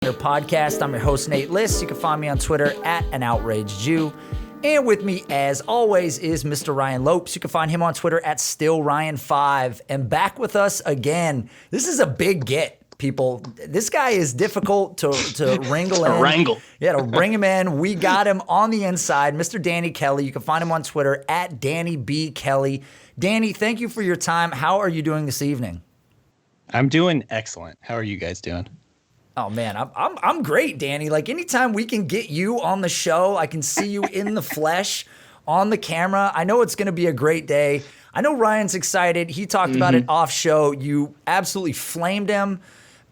Podcast. I'm your host, Nate Liss. You can find me on Twitter at an outraged Jew. And with me, as always, is Mr. Ryan Lopes. You can find him on Twitter at stillryan5. And back with us again. This is a big get, people. This guy is difficult to wrangle in. Yeah, to bring him in. We got him on the inside, Mr. Danny Kelly. You can find him on Twitter at Danny B. Kelly. Danny, thank you for your time. How are you doing this evening? I'm doing excellent. How are you guys doing? Oh man, I'm great, Danny. Like anytime we can get you on the show, I can see you in the flesh, on the camera. I know it's going to be a great day. I know Ryan's excited. He talked about it off show. You absolutely flamed him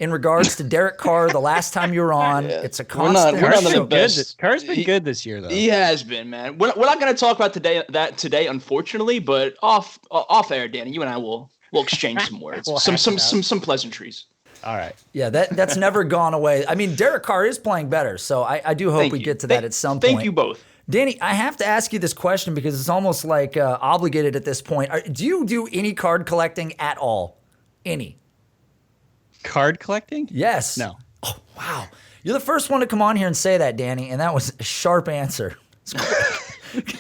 in regards to Derek Carr the last time you were on. Yeah. It's a constant. We're not the best. Carr's been good this year, though. He has been, man. We're not going to talk about today, unfortunately. But off air, Danny, you and I will exchange some words, some pleasantries. All right. Yeah, that's never gone away. I mean, Derek Carr is playing better, so I do hope we get to that at some point. Thank you both. Danny, I have to ask you this question because it's almost like obligated at this point. Do you do any card collecting at all? Any? Card collecting? Yes. No. Oh, wow. You're the first one to come on here and say that, Danny, and that was a sharp answer.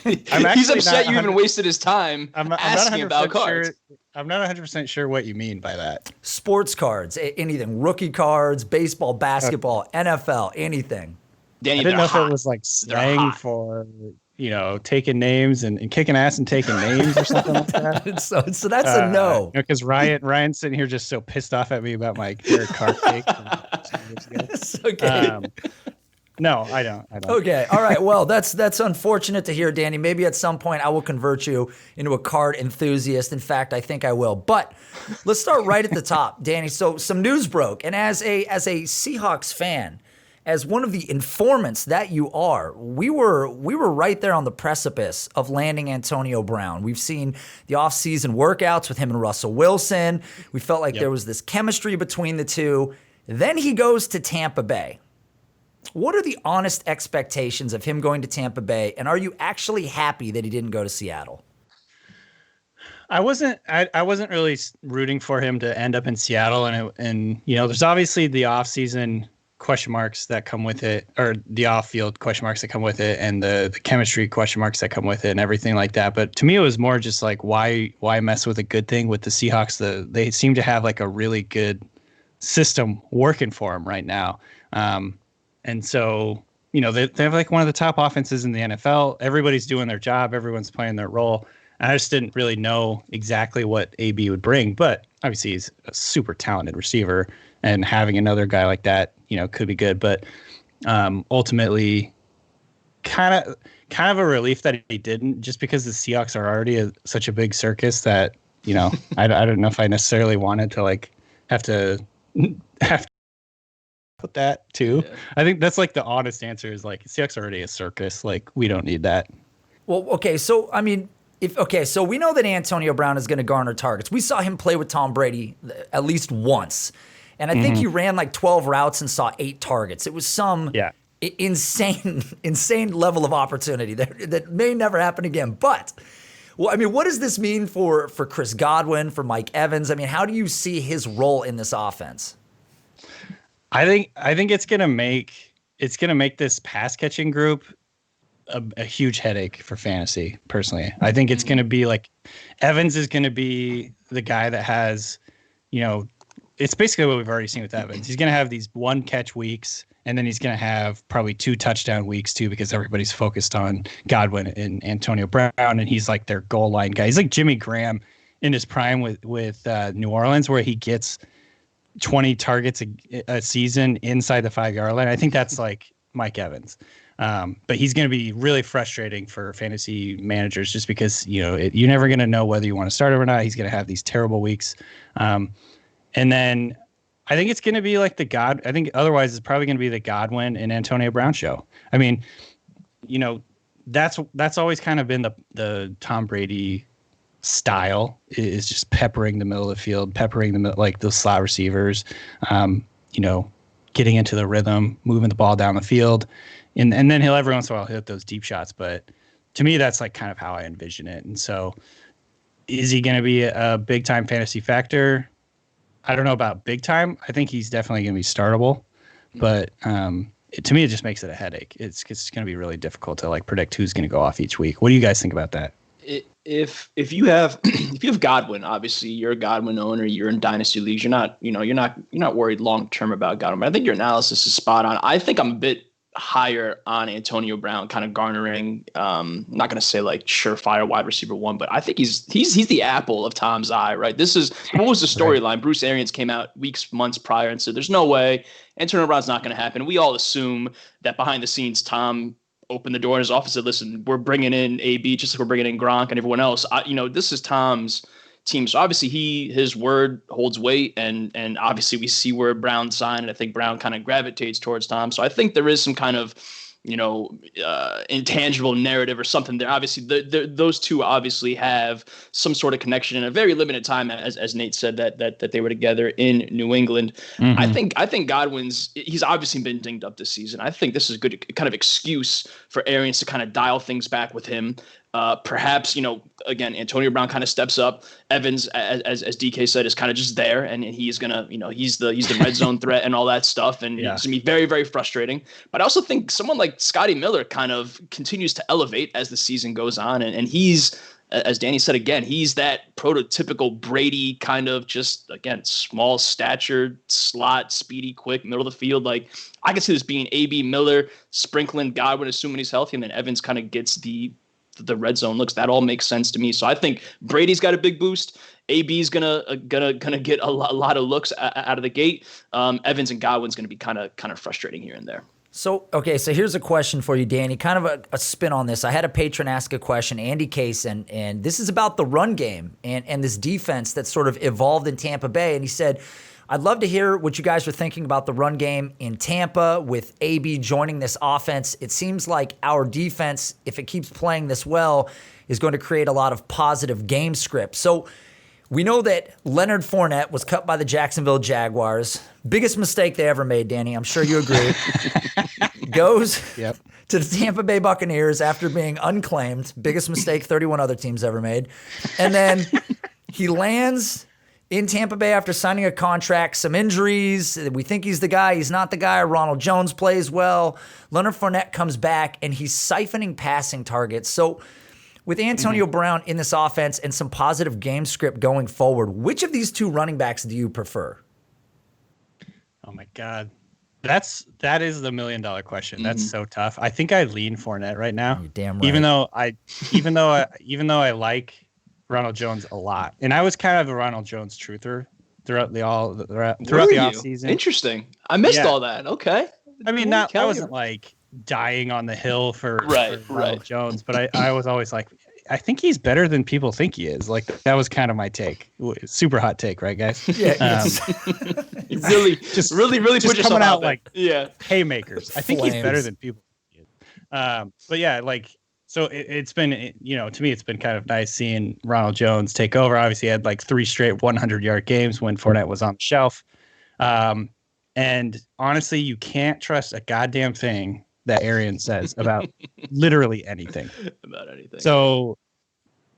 He's upset you even wasted his time asking about cards. I'm not 100% sure what you mean by that. Sports cards, anything. Rookie cards, baseball, basketball, NFL, anything. Danny, I didn't know if it was like slang for, taking names and kicking ass and taking names or something like that. So that's a no. Because Ryan's sitting here just so pissed off at me about my Derek Carr take. It's okay. No, I don't. Okay. All right. Well, that's unfortunate to hear, Danny. Maybe at some point I will convert you into a card enthusiast. In fact, I think I will. But let's start right at the top, Danny. So some news broke, and as a Seahawks fan, as one of the informants that you are, we were right there on the precipice of landing Antonio Brown. We've seen the offseason workouts with him and Russell Wilson. We felt like there was this chemistry between the two. Then he goes to Tampa Bay. What are the honest expectations of him going to Tampa Bay, and are you actually happy that he didn't go to Seattle? I wasn't really rooting for him to end up in Seattle, and there's obviously the offseason question marks that come with it, or the off-field question marks that come with it, and the chemistry question marks that come with it, and everything like that. But to me, it was more just like why mess with a good thing with the Seahawks? They seem to have like a really good system working for them right now. And so, they have like one of the top offenses in the NFL. Everybody's doing their job. Everyone's playing their role. And I just didn't really know exactly what AB would bring. But obviously, he's a super talented receiver. And having another guy like that, could be good. But ultimately, kind of a relief that he didn't, just because the Seahawks are already such a big circus that, I don't know if I necessarily wanted to have to put that too. Yeah. I think that's like the honest answer is like Seahawks already a circus. Like we don't need that. Well, okay. So, I mean, so we know that Antonio Brown is going to garner targets. We saw him play with Tom Brady at least once. And I think he ran like 12 routes and saw 8 targets. It was some insane level of opportunity that may never happen again. But, well, I mean, what does this mean for Chris Godwin, for Mike Evans? I mean, how do you see his role in this offense? I think it's gonna make this pass catching group a huge headache for fantasy. Personally, I think it's gonna be like Evans is gonna be the guy that has, it's basically what we've already seen with Evans. He's gonna have these 1 catch weeks, and then he's gonna have probably 2 touchdown weeks too, because everybody's focused on Godwin and Antonio Brown, and he's like their goal line guy. He's like Jimmy Graham in his prime with New Orleans, where he gets 20 targets a season inside the 5-yard line. I think that's like Mike Evans. But he's going to be really frustrating for fantasy managers just because, you're never going to know whether you want to start him or not. He's going to have these terrible weeks. And then I think it's going to be like I think otherwise it's probably going to be the Godwin and Antonio Brown show. I mean, that's always kind of been the Tom Brady style, is just peppering the middle of the field, peppering the slot receivers, getting into the rhythm, moving the ball down the field. And then he'll every once in a while hit those deep shots. But to me, that's like kind of how I envision it. And so is he going to be a big time fantasy factor? I don't know about big time. I think he's definitely going to be startable. but to me, it just makes it a headache. It's going to be really difficult to like predict who's going to go off each week. What do you guys think about that? If you have if you have Godwin, obviously you're a Godwin owner, you're in dynasty leagues, you're not worried long term about Godwin. But I think your analysis is spot on. I think I'm a bit higher on Antonio Brown, kind of garnering, I'm not going to say like surefire wide receiver one, but I think he's the apple of Tom's eye, right? What was the storyline? Right. Bruce Arians came out months prior and said, there's no way Antonio Brown's not going to happen. We all assume that behind the scenes, Tom opened the door in his office and said, listen, we're bringing in AB just like we're bringing in Gronk and everyone else. This is Tom's team. So obviously his word holds weight, and obviously we see where Brown signed, and I think Brown kind of gravitates towards Tom. So I think there is some kind of intangible narrative or something there. Obviously those two obviously have some sort of connection in a very limited time, as Nate said that they were together in New England. Mm-hmm. I think he's obviously been dinged up this season. I think this is a good kind of excuse for Arians to kind of dial things back with him. Perhaps, again, Antonio Brown kind of steps up. Evans, as DK said, is kind of just there, and he's gonna, he's the red zone threat and all that stuff, and it's gonna be very, very frustrating. But I also think someone like Scotty Miller kind of continues to elevate as the season goes on, and he's, as Danny said again, he's that prototypical Brady kind of just, again, small stature, slot, speedy, quick, middle of the field. Like, I can see this being AB, Miller, sprinkling Godwin, assuming he's healthy, and then Evans kind of gets the red zone looks. That all makes sense to me. So I think Brady's got a big boost. AB's gonna get a lot of looks out of the gate. Evans and Godwin's gonna be kind of frustrating here and there. So here's a question for you, Danny. Kind of a spin on this. I had a patron ask a question, Andy Case, and this is about the run game and this defense that sort of evolved in Tampa Bay. And he said, I'd love to hear what you guys are thinking about the run game in Tampa with AB joining this offense. It seems like our defense, if it keeps playing this well, is going to create a lot of positive game script. So we know that Leonard Fournette was cut by the Jacksonville Jaguars. Biggest mistake they ever made, Danny. I'm sure you agree. Goes to the Tampa Bay Buccaneers after being unclaimed. Biggest mistake 31 other teams ever made. And then he lands in Tampa Bay after signing a contract, some injuries. We think he's the guy. He's not the guy. Ronald Jones plays well. Leonard Fournette comes back, and he's siphoning passing targets. So with Antonio Brown in this offense and some positive game script going forward, which of these two running backs do you prefer? Oh, my God. That is the $1 million question. That's so tough. I think I lean Fournette right now. You're damn right. Even though I like Ronald Jones a lot, and I was kind of a Ronald Jones truther throughout the offseason. Interesting. I missed all that. Okay. I mean, I wasn't like dying on the hill for Ronald Jones, but I was always like, I think he's better than people think he is. Like, that was kind of my take. Super hot take, right, guys? Yeah. really put yourself coming out there. like haymakers. I think he's better than people think he is. But yeah, like. So it's been, to me, it's been kind of nice seeing Ronald Jones take over. Obviously, he had like 3 straight 100-yard games when Fournette was on the shelf. And honestly, you can't trust a goddamn thing that Arians says about literally anything. About anything. So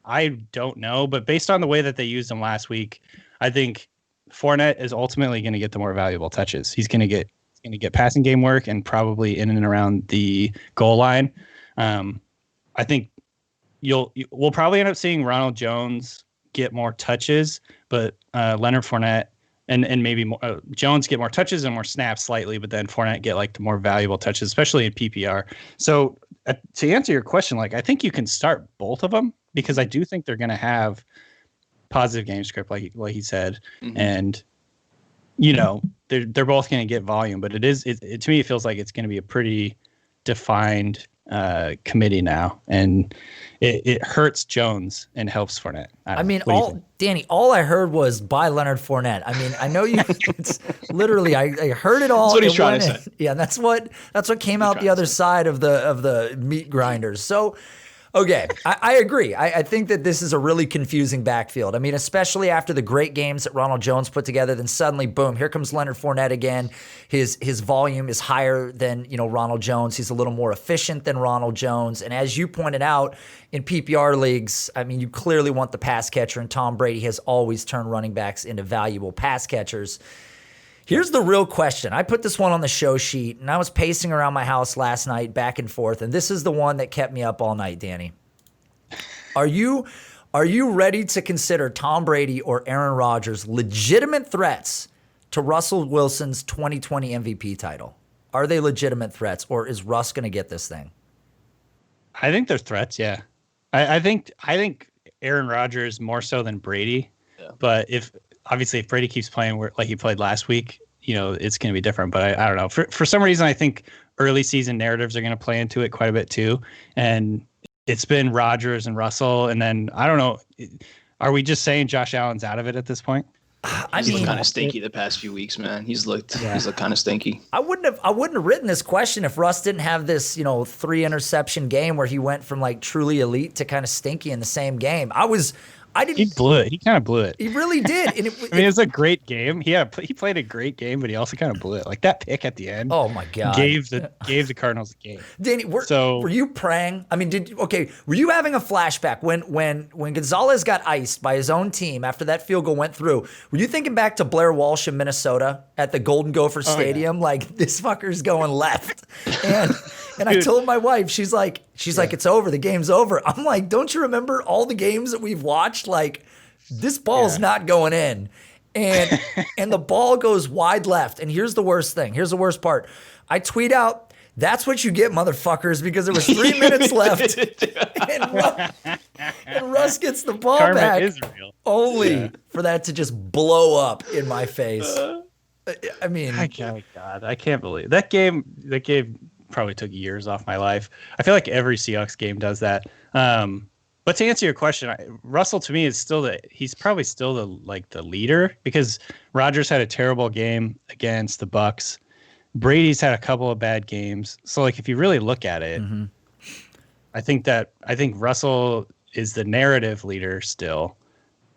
I don't know, but based on the way that they used him last week, I think Fournette is ultimately going to get the more valuable touches. He's going to get passing game work and probably in and around the goal line. I think we'll probably end up seeing Ronald Jones get more touches, but Leonard Fournette and maybe more, Jones get more touches and more snaps slightly, but then Fournette get like the more valuable touches, especially in PPR. So to answer your question, like, I think you can start both of them because I do think they're going to have positive game script, like he said, and they're both going to get volume. But it to me, it feels like it's going to be a pretty defined committee now, and it hurts Jones and helps Fournette. Danny, all I heard was buy Leonard Fournette. I mean, I know you. It's literally I heard it all. That's what he's trying to say. Yeah, that's what came out the other side of the meat grinders. So. Okay, I agree. I think that this is a really confusing backfield. I mean, especially after the great games that Ronald Jones put together, then suddenly, boom, here comes Leonard Fournette again. His volume is higher than Ronald Jones. He's a little more efficient than Ronald Jones. And as you pointed out, in PPR leagues, I mean, you clearly want the pass catcher, and Tom Brady has always turned running backs into valuable pass catchers. Here's the real question. I put this one on the show sheet, and I was pacing around my house last night back and forth, and this is the one that kept me up all night, Danny. Are you ready to consider Tom Brady or Aaron Rodgers legitimate threats to Russell Wilson's 2020 MVP title? Are they legitimate threats, or is Russ going to get this thing? I think they're threats, yeah. I think Aaron Rodgers more so than Brady. Yeah. But if Brady keeps playing like he played last week, it's going to be different. But I don't know. For some reason, I think early season narratives are going to play into it quite a bit too. And it's been Rodgers and Russell. And then I don't know. Are we just saying Josh Allen's out of it at this point? He's looked kind of stinky the past few weeks, man. He's looked kind of stinky. I wouldn't have written this question if Russ didn't have this, 3 interception game where he went from like truly elite to kind of stinky in the same game. He blew it. He kind of blew it. He really did. And it was a great game. He played a great game, but he also kind of blew it. Like that pick at the end. Oh my God! Gave the Cardinals a game. Danny, were you praying? I mean, were you having a flashback when Gonzalez got iced by his own team after that field goal went through? Were you thinking back to Blair Walsh in Minnesota at the Golden Gopher Stadium? Yeah. Like, this fucker's going left. And I told my wife, she's like, it's over. The game's over. I'm like, don't you remember all the games that we've watched? Like, this ball's not going in. And the ball goes wide left. And here's the worst thing. Here's the worst part. I tweet out, that's what you get, motherfuckers, because there was 3 minutes left. And Russ gets the ball Karma back is real. Only for that to just blow up in my face. I mean, I can't believe that game. That game probably took years off my life. I feel like every Seahawks game does that. But to answer your question, Russell to me is he's probably still the leader, because Rodgers had a terrible game against the Bucks. Brady's had a couple of bad games. So like, if you really look at it, I think Russell is the narrative leader still.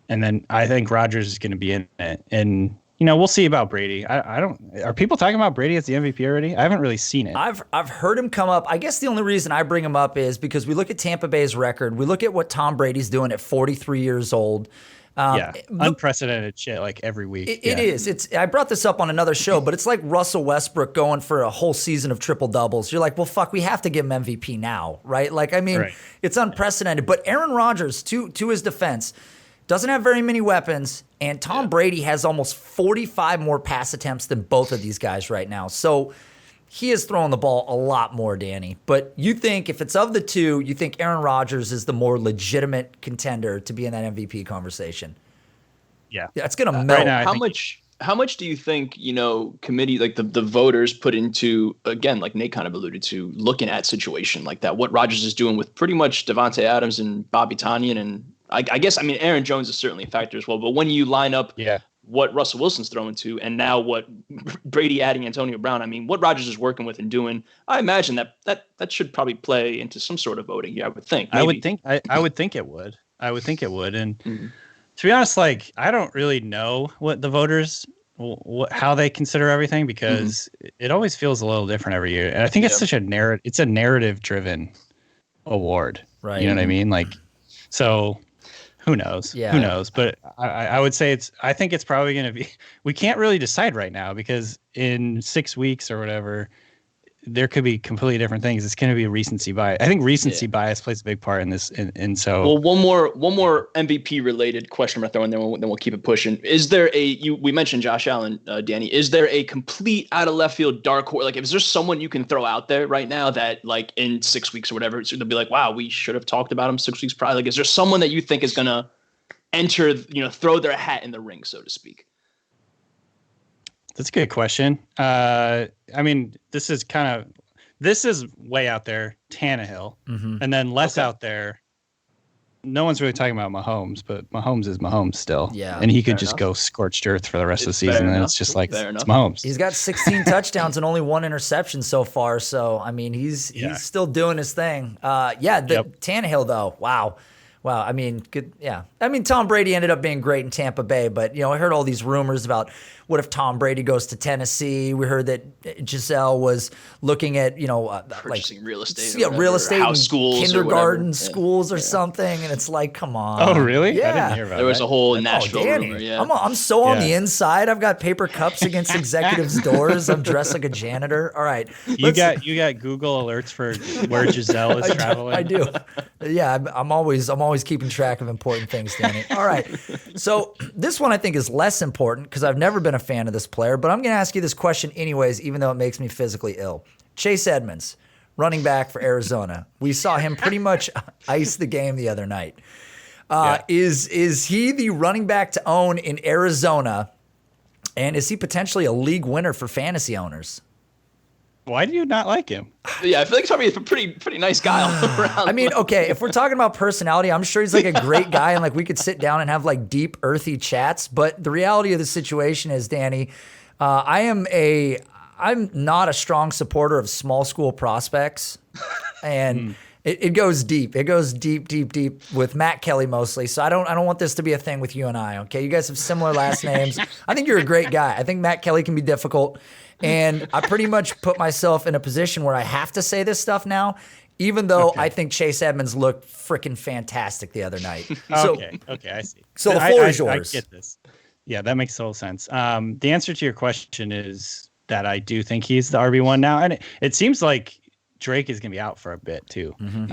And then I think Rodgers is going to be in it. And we'll see about Brady. Are people talking about Brady as the MVP already? I haven't really seen it. I've heard him come up. I guess the only reason I bring him up is because we look at Tampa Bay's record. We look at what Tom Brady's doing at 43 years old. Unprecedented shit like every week. It is. I brought this up on another show, but it's like Russell Westbrook going for a whole season of triple doubles. You're like, well, fuck, we have to give him MVP now, right? Like, I mean, It's unprecedented. But Aaron Rodgers, to his defense, doesn't have very many weapons, and Tom Brady has almost 45 more pass attempts than both of these guys right now. So he is throwing the ball a lot more, Danny. But you think, if it's of the two, you think Aaron Rodgers is the more legitimate contender to be in that MVP conversation? Yeah. It's going to melt. Right now, How much do you think, committee, like the voters put into, again, like Nate kind of alluded to, looking at situation like that, what Rodgers is doing with pretty much Devontae Adams and Bobby Tonyan, and I guess, Aaron Jones is certainly a factor as well. But when you line up what Russell Wilson's throwing to, and now what Brady adding Antonio Brown, what Rodgers is working with and doing, I imagine that should probably play into some sort of voting. Yeah, I would think. Maybe. I would think it would. And to be honest, like, I don't really know what the voters, how they consider everything, because it always feels a little different every year. And I think it's such a narrative driven award. Right. You know what I mean? Like, so who knows? Yeah. Who knows? But I would say I think it's probably going to be, we can't really decide right now, because in 6 weeks or whatever, there could be completely different things. It's going to be a recency bias. I think recency bias plays a big part in this. And so, well, one more MVP related question I'm going to throw in, then we'll keep it pushing. Is there we mentioned Josh Allen, Danny, is there a complete out of left field dark horse? Like, is there someone you can throw out there right now that, like, in 6 weeks or whatever, they'll be like, wow, we should have talked about him 6 weeks prior? Like, is there someone that you think is going to enter, throw their hat in the ring, so to speak? That's a good question. This is way out there, Tannehill, and then less out there. No one's really talking about Mahomes, but Mahomes is Mahomes still. Yeah, and he could just go scorched earth for the rest of the season, and it's just like, it's Mahomes. He's got 16 touchdowns and only 1 interception so far. So, he's still doing his thing. Tannehill, though, wow. Wow, I mean, good. Yeah, I mean, Tom Brady ended up being great in Tampa Bay, but I heard all these rumors about what if Tom Brady goes to Tennessee. We heard that Giselle was looking at purchasing real estate, real estate, house schools, kindergarten schools or something, and it's like, come on. Oh, really? Yeah, I didn't hear about there was that. a whole Nashville Danny, rumor. Yeah, I'm so on the inside. I've got paper cups against executives' doors. I'm dressed like a janitor. All right, you got Google alerts for where Giselle is traveling. I do. Yeah, I'm always keeping track of important things, Danny. All right. So this one I think is less important because I've never been a fan of this player, but I'm going to ask you this question anyways, even though it makes me physically ill. Chase Edmonds, running back for Arizona. We saw him pretty much ice the game the other night. Is he the running back to own in Arizona? And is he potentially a league winner for fantasy owners? Why do you not like him? Yeah, I feel like he's a pretty nice guy all around. I mean, okay, if we're talking about personality, I'm sure he's like a great guy and like we could sit down and have like deep, earthy chats. But the reality of the situation is, Danny, I'm not a strong supporter of small school prospects. And it goes deep. It goes deep, deep, deep with Matt Kelly mostly. So I don't want this to be a thing with you and I, okay? You guys have similar last names. I think you're a great guy. I think Matt Kelly can be difficult. And I pretty much put myself in a position where I have to say this stuff now, even though I think Chase Edmonds looked freaking fantastic the other night. Okay, I see. So the floor is yours. I get this. Yeah, that makes total sense. The answer to your question is that I do think he's the RB1 now. And it seems like Drake is going to be out for a bit too. Mm-hmm.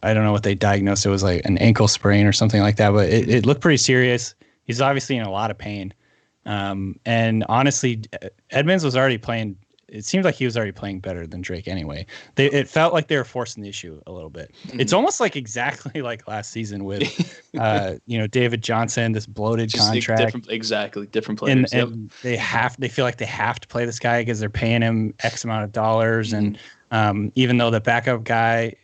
I don't know what they diagnosed. It was like an ankle sprain or something like that, but it looked pretty serious. He's obviously in a lot of pain. And honestly, Edmonds was already playing. It seemed like he was already playing better than Drake anyway. It felt like they were forcing the issue a little bit. Mm-hmm. It's almost like exactly like last season with, David Johnson, this bloated contract. Different players. And they feel like they have to play this guy because they're paying him X amount of dollars. Mm-hmm. And even though the backup guy,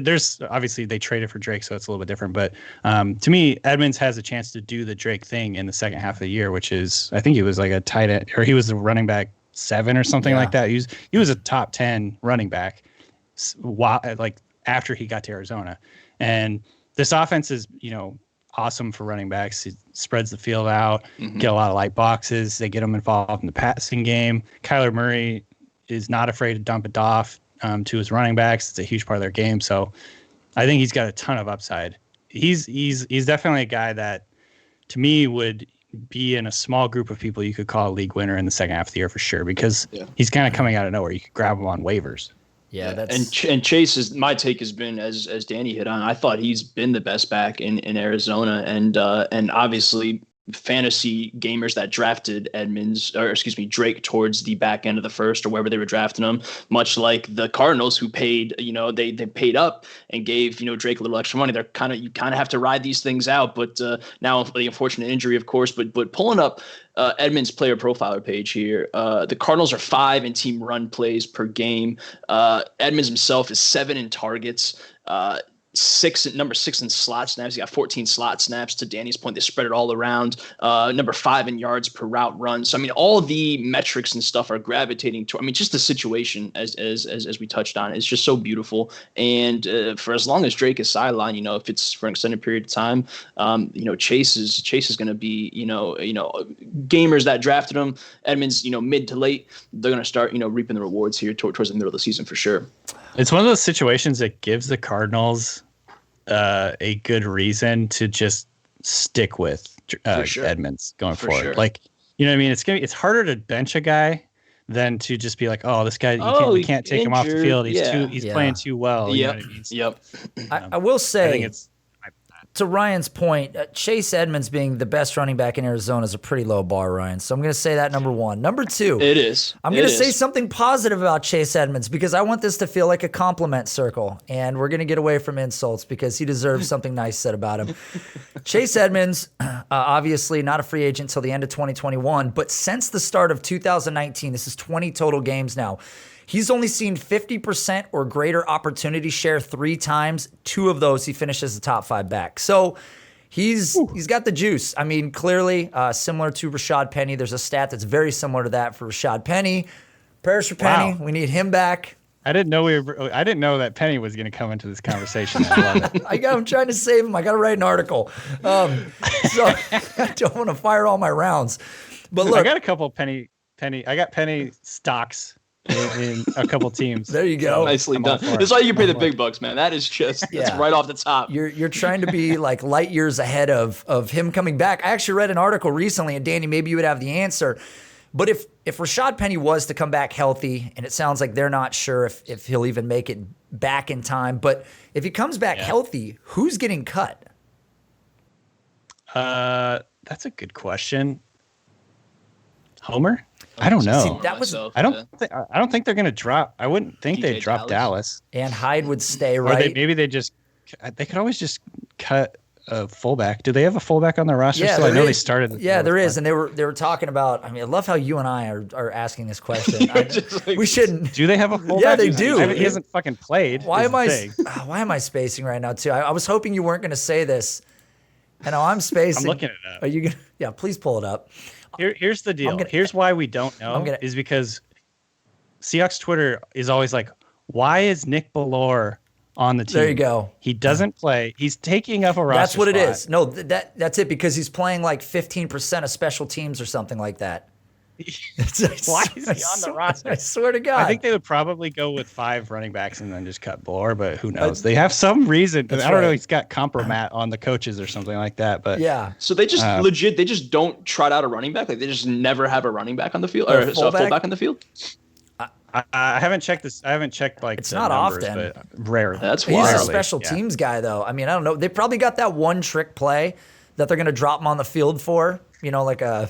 there's obviously they traded for Drake, so it's a little bit different. But to me, Edmonds has a chance to do the Drake thing in the second half of the year, which is I think he was like a tight end, or he was a running back 7 or something like that. He was a top 10 running back like after he got to Arizona. And this offense is, awesome for running backs. It spreads the field out, get a lot of light boxes. They get them involved in the passing game. Kyler Murray is not afraid to dump it off to his running backs. It's a huge part of their game. So I think he's got a ton of upside. He's definitely a guy that to me would be in a small group of people you could call a league winner in the second half of the year for sure, because he's kind of coming out of nowhere. You could grab him on waivers. Yeah, and Chase is my take has been as Danny hit on. I thought he's been the best back in Arizona, and obviously fantasy gamers that drafted Drake towards the back end of the first or wherever they were drafting him, much like the Cardinals who paid, they paid up and gave, Drake a little extra money. You kind of have to ride these things out. But now the unfortunate injury, of course, but pulling up Edmonds player profiler page here, the Cardinals are 5 in team run plays per game. Edmonds himself is 7 in targets, number 6 in slot snaps. He got 14 slot snaps. To Danny's point, they spread it all around. Number 5 in yards per route run. So I mean, all the metrics and stuff are gravitating to. I mean, just the situation as we touched on is just so beautiful. And for as long as Drake is sidelined, if it's for an extended period of time, Chase is going to be, gamers that drafted him, Edmonds, mid to late, they're going to start, reaping the rewards here towards the middle of the season for sure. It's one of those situations that gives the Cardinals a good reason to just stick with Edmonds going forward. Sure. Like, you know what I mean? It's harder to bench a guy than to just be like, oh, this guy, we can't take him off the field. He's playing too well. Yep. You know what I mean? Yep. I will say, I think it's to Ryan's point, Chase Edmonds being the best running back in Arizona is a pretty low bar, Ryan. So I'm going to say that number 1. Number 2, it is. I'm going to say something positive about Chase Edmonds because I want this to feel like a compliment circle, and we're going to get away from insults because he deserves something nice said about him. Chase Edmonds, obviously not a free agent until the end of 2021, but since the start of 2019, this is 20 total games now, he's only seen 50% or greater opportunity share 3 times. 2 of those he finishes the top 5 back. So he's got the juice. I mean, clearly similar to Rashad Penny. There's a stat that's very similar to that for Rashad Penny. Prayers for Penny. We need him back. I didn't know that Penny was going to come into this conversation. I love it. I'm trying to save him. I got to write an article. So I don't want to fire all my rounds. But look, I got a couple Penny. I got Penny stocks in a couple teams. There you go. Nicely done. That's why you can pay the big bucks, man. That is just that's right off the top. You're trying to be like light years ahead of him coming back. I actually read an article recently, and Danny, maybe you would have the answer. But if Rashad Penny was to come back healthy, and it sounds like they're not sure if he'll even make it back in time, but if he comes back healthy, who's getting cut? That's a good question. Homer? I don't know. See, I don't think they're going to drop. I wouldn't think they'd drop Dallas. And Hyde would stay, right? Or they could always just cut a fullback. Do they have a fullback on their roster? Yeah, I know they started. Yeah, there is, and they were talking about. I mean, I love how you and I are asking this question. We shouldn't. Do they have a fullback? Yeah, they do. He hasn't fucking played. Why am I spacing right now too? I was hoping you weren't going to say this, and now I'm spacing. I'm looking it up. Are you gonna? Yeah, please pull it up. Here's the deal. Here's why we don't know. Is because Seahawks Twitter is always like, why is Nick Ballore on the team? There you go. He doesn't play. He's taking up a roster That's what spot. it is. No, that's it, because he's playing like 15% of special teams or something like that. Why is he on the roster? I swear to God. I think they would probably go with 5 running backs and then just cut Ballore, but who knows? They have some reason. I don't know. He's got compromat on the coaches or something like that. But yeah. So they just they just don't trot out a running back. Like they just never have a running back on the field or a fullback on the field. I haven't checked this. I haven't checked like it's the not numbers, often. but rarely. That's He's wild. a special teams guy, though. I mean, I don't know. They probably got that one trick play that they're going to drop him on the field for. You know, like a.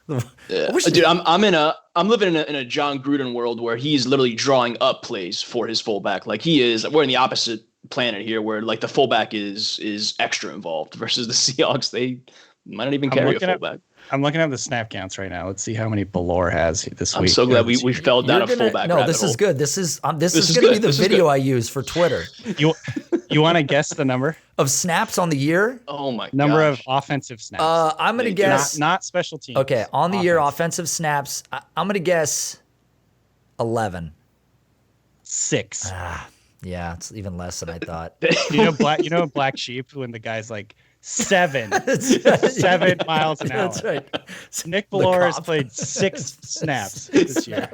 Dude, I'm living in a John Gruden world where he's literally drawing up plays for his fullback. Like we're in the opposite planet here, where like the fullback is extra involved versus the Seahawks. They might not even carry a fullback. I'm looking at the snap counts right now. Let's see how many Ballore has this week. I'm so glad we fell down a fullback. No, this is good. This is going to be the video I use for Twitter. You want to guess the number of snaps on the year? Oh my god. Number of offensive snaps. I'm going to guess not special teams. Okay, on the year offensive snaps, I'm going to guess 11. 6. Yeah, it's even less than I thought. You know Black Sheep when the guy's like 7 miles an hour. That's right. Nick Ballore has played 6 snaps this year.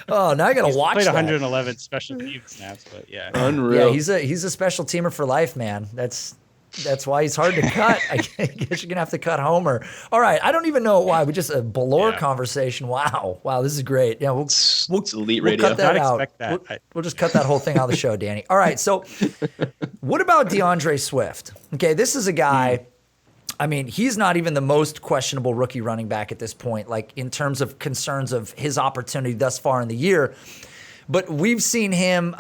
Oh, now I gotta watch. Played 111 special team snaps, but yeah, unreal. Yeah, he's a special temer for life, man. That's why he's hard to cut. I guess you're gonna have to cut Homer. All right, I don't even know why. We just a Ballore conversation. Wow, this is great. Yeah, we'll elite radio. Cut that out. That. We'll just cut that whole thing out of the show, Danny. All right, so what about DAndre Swift? Okay, this is a guy. I mean, he's not even the most questionable rookie running back at this point, like in terms of concerns of his opportunity thus far in the year. But we've seen him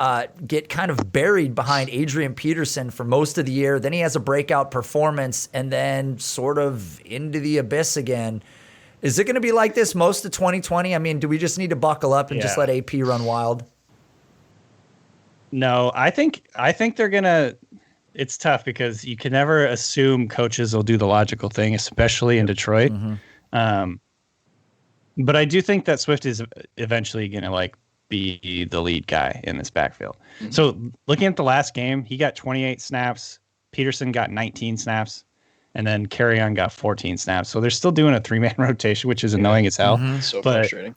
get kind of buried behind Adrian Peterson for most of the year. Then he has a breakout performance and then sort of into the abyss again. Is it going to be like this most of 2020? I mean, do we just need to buckle up and just let AP run wild? No, I think they're going to – it's tough because you can never assume coaches will do the logical thing, especially in Detroit. Mm-hmm. But I do think that Swift is eventually going to be the lead guy in this backfield. Mm-hmm. So looking at the last game, he got 28 snaps. Peterson got 19 snaps. And then Carrion got 14 snaps. So they're still doing a 3-man rotation, which is annoying as hell. Mm-hmm. So frustrating.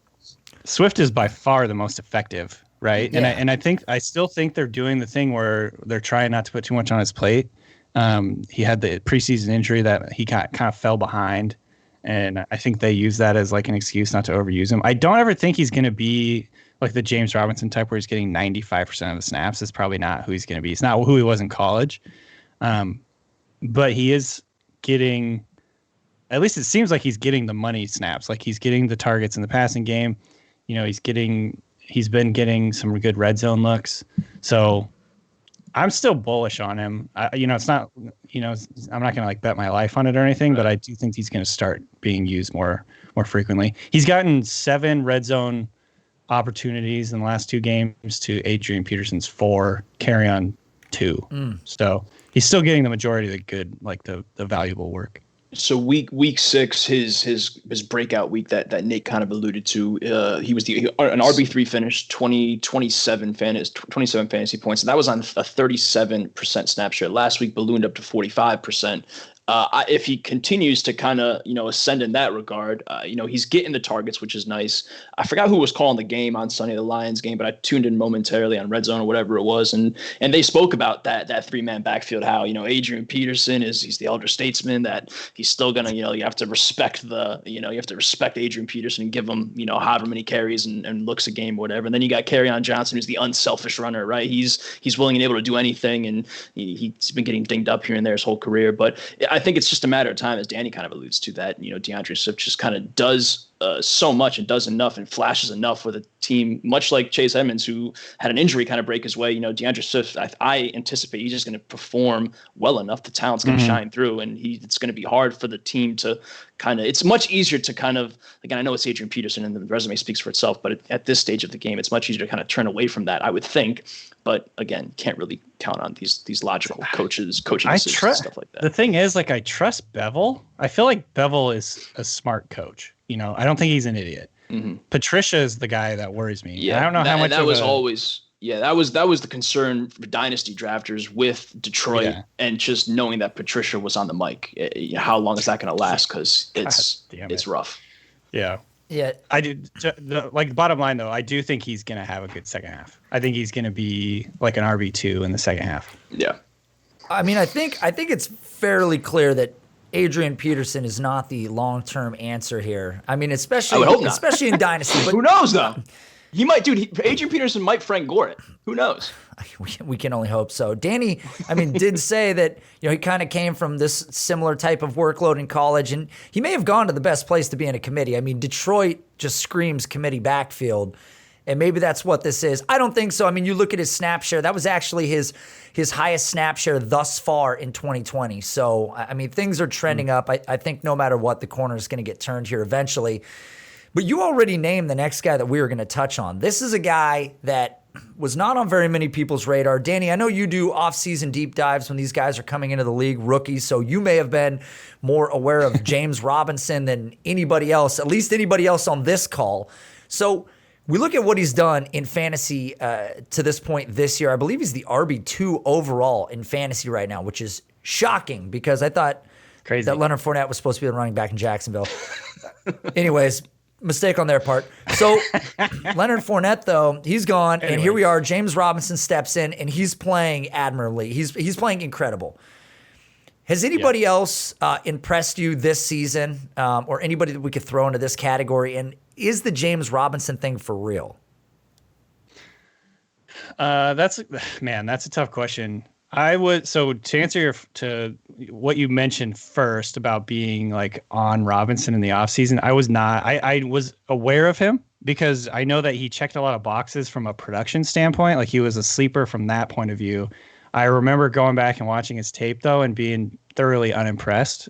Swift is by far the most effective, right? Yeah. And I still think they're doing the thing where they're trying not to put too much on his plate. He had the preseason injury that he kind of fell behind. And I think they use that as like an excuse not to overuse him. I don't ever think he's going to be like the James Robinson type where he's getting 95% of the snaps. That's probably not who he's going to be. It's not who he was in college. But he is getting, at least it seems like he's getting the money snaps. Like he's getting the targets in the passing game. You know, he's been getting some good red zone looks. So I'm still bullish on him. It's not, I'm not going to bet my life on it or anything, but I do think he's going to start being used more frequently. He's gotten 7 red zone opportunities in the last 2 games to Adrian Peterson's 4, carry on 2. So he's still getting the majority of the good, like the valuable work. So week 6, his breakout week that Nate kind of alluded to, he was an RB3 finish, 27 fantasy points. And that was on a 37% snap share. Last week ballooned up to 45%. If he continues to kind of, ascend in that regard, he's getting the targets, which is nice. I forgot who was calling the game on Sunday, the Lions game, but I tuned in momentarily on Red Zone or whatever it was. And they spoke about that 3-man backfield, how, Adrian Peterson he's the elder statesman, that he's still going to, you have to respect Adrian Peterson and give him, however many carries and looks a game, whatever. And then you got Kerryon Johnson, who's the unselfish runner, right? He's willing and able to do anything. And he's been getting dinged up here and there his whole career. But I think it's just a matter of time, as Danny kind of alludes to, that, DAndre Swift just kind of does so much and does enough and flashes enough with a team, much like Chase Edmonds, who had an injury kind of break his way. DAndre Swift, I anticipate he's just going to perform well enough. The talent's going to shine through, and it's going to be hard for the team to it's much easier to kind of, again, I know it's Adrian Peterson and the resume speaks for itself, but at this stage of the game, it's much easier to kind of turn away from that, I would think. But again, can't really count on these logical coaching decisions and stuff like that. The thing is, I trust Bevel. I feel like Bevel is a smart coach. I don't think he's an idiot. Mm-hmm. Patricia is the guy that worries me. Yeah, I don't know how much that was always. Yeah, that was the concern for dynasty drafters with Detroit, and just knowing that Patricia was on the mic. How long is that going to last? Because it's rough. Yeah. Yeah, I do. Like, bottom line though, I do think he's going to have a good second half. I think he's going to be like an RB2 in the second half. Yeah. I mean, I think it's fairly clear that Adrian Peterson is not the long-term answer here. I mean, especially in dynasty. But who knows though? He might, dude. Adrian Peterson might Frank Gore it. Who knows? We can only hope so. Danny, did say that he kind of came from this similar type of workload in college, and he may have gone to the best place to be in a committee. Detroit just screams committee backfield, and maybe that's what this is. I don't think so. You look at his snap share. That was actually his highest snap share thus far in 2020. So, things are trending up. I think no matter what, the corner is going to get turned here eventually. But you already named the next guy that we were going to touch on. This is a guy that was not on very many people's radar. Danny, I know you do off-season deep dives when these guys are coming into the league, rookies, so you may have been more aware of James Robinson than anybody else, at least anybody else on this call. So we look at what he's done in fantasy to this point this year. I believe he's the RB2 overall in fantasy right now, which is shocking because I thought that Leonard Fournette was supposed to be the running back in Jacksonville. Anyways, mistake on their part. So Leonard Fournette, though, he's gone, and here we are. James Robinson steps in, and he's playing admirably. He's playing incredible. Has anybody else impressed you this season, or anybody that we could throw into this category? And is the James Robinson thing for real? That's a tough question. To answer to what you mentioned first about being like on Robinson in the offseason, I was not. I was aware of him because I know that he checked a lot of boxes from a production standpoint. Like, he was a sleeper from that point of view. I remember going back and watching his tape though and being thoroughly unimpressed.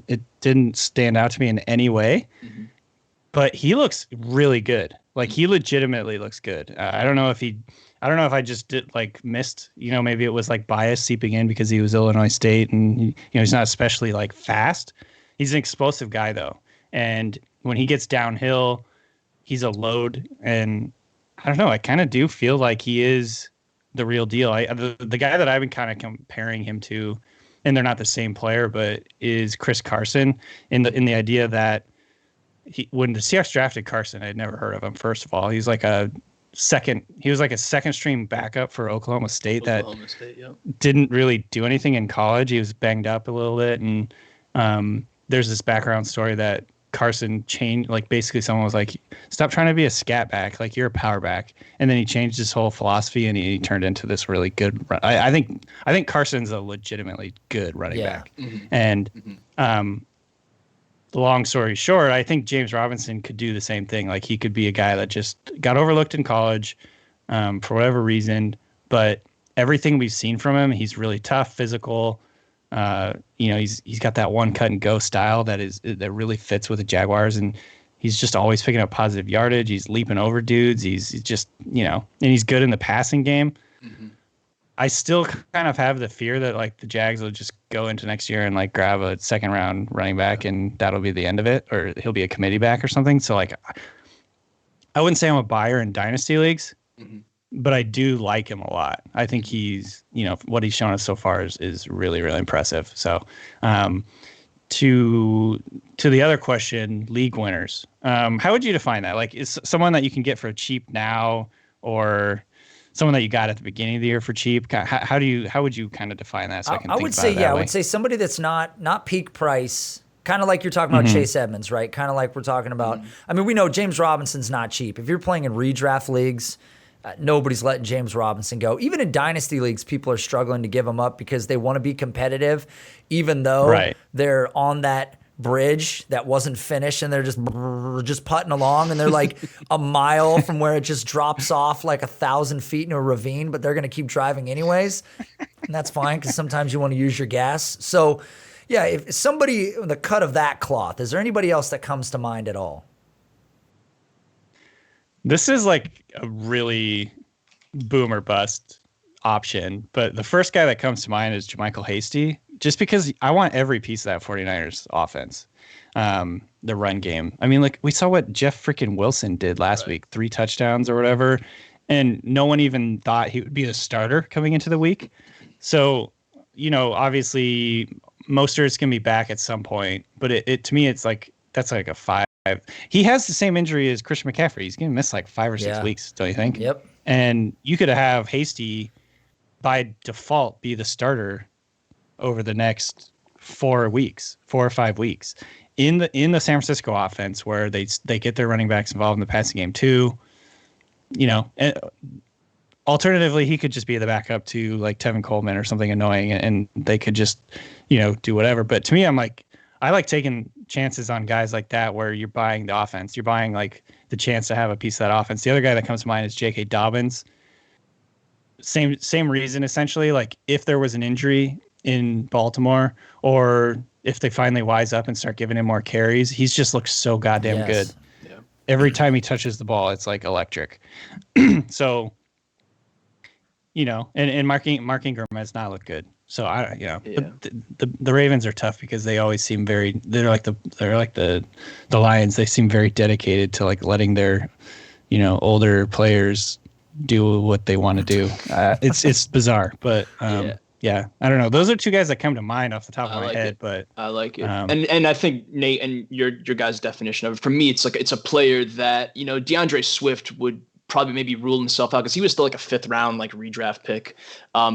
It didn't stand out to me in any way. Mm-hmm. But he looks really good. Like, he legitimately looks good. I don't know if I just missed, maybe it was like bias seeping in because he was Illinois State and he's not especially like fast. He's an explosive guy though. And when he gets downhill, he's a load. And I don't know, I kind of do feel like he is the real deal. The guy that I've been kind of comparing him to, and they're not the same player, but is Chris Carson in the idea that when the Seahawks drafted Carson, I'd never heard of him. First of all, he was like a second string backup for Oklahoma State didn't really do anything in college. He was banged up a little bit. And there's this background story that Carson changed, like basically someone was like, stop trying to be a scat back. Like, you're a power back. And then he changed his whole philosophy and he turned into this really good run. I think Carson's a legitimately good running back. Mm-hmm. And, the long story short, I think James Robinson could do the same thing. Like, he could be a guy that just got overlooked in college for whatever reason. But everything we've seen from him, he's really tough, physical. He's got that one cut and go style that really fits with the Jaguars, and he's just always picking up positive yardage. He's leaping over dudes. He's just and he's good in the passing game. Mm-hmm. I still kind of have the fear that like the Jags will just go into next year and like grab a second round running back and that'll be the end of it, or he'll be a committee back or something. So like, I wouldn't say I'm a buyer in dynasty leagues, but I do like him a lot. I think he's, what he's shown us so far is really, really impressive. So, to the other question, league winners. How would you define that? Like, is someone that you can get for cheap now, or someone that you got at the beginning of the year for cheap? How would you kind of define that? So I would say somebody that's not peak price, kind of like you're talking about Chase Edmonds, right? Kind of like we're talking about. I mean, we know James Robinson's not cheap. If you're playing in redraft leagues, nobody's letting James Robinson go. Even in dynasty leagues, people are struggling to give him up because they want to be competitive, even though they're on that bridge that wasn't finished and they're just putting along and they're like a mile from where it just drops off like 1,000 feet in a ravine, but they're going to keep driving anyways. And that's fine because sometimes you want to use your gas. So yeah, if somebody, the cut of that cloth, is there anybody else that comes to mind at all? This is like a really boom or bust option, but the first guy that comes to mind is JaMychal Hasty, just because I want every piece of that 49ers offense, the run game. I mean, like we saw what Jeff freaking Wilson did last week, 3 touchdowns or whatever, and no one even thought he would be a starter coming into the week. So, obviously Mostert's going to be back at some point, but it to me, it's like, that's like a 5. He has the same injury as Christian McCaffrey. He's going to miss like 5 or 6 weeks, don't you think? Yep. And you could have Hasty by default be the starter over the next 4 or 5 weeks in the San Francisco offense, where they get their running backs involved in the passing game too. And alternatively, he could just be the backup to like Tevin Coleman or something annoying, and they could just do whatever. But to me, I like taking chances on guys like that where you're buying the offense. You're buying like the chance to have a piece of that offense. The other guy that comes to mind is J.K. Dobbins. Same reason, essentially. Like if there was an injury in Baltimore, or if they finally wise up and start giving him more carries, he's just looks so goddamn good. Yeah. Every time he touches the ball, it's like electric. So, and Mark Ingram has not looked good. So the Ravens are tough because they always seem they're like the Lions. They seem very dedicated to like letting their, older players do what they want to do. It's bizarre, but yeah, I don't know. Those are 2 guys that come to mind off the top of my head. But I like it, and I think Nate and your guys' definition of it, for me, it's a player that DAndre Swift would probably maybe rule himself out because he was still like a 5th round like redraft pick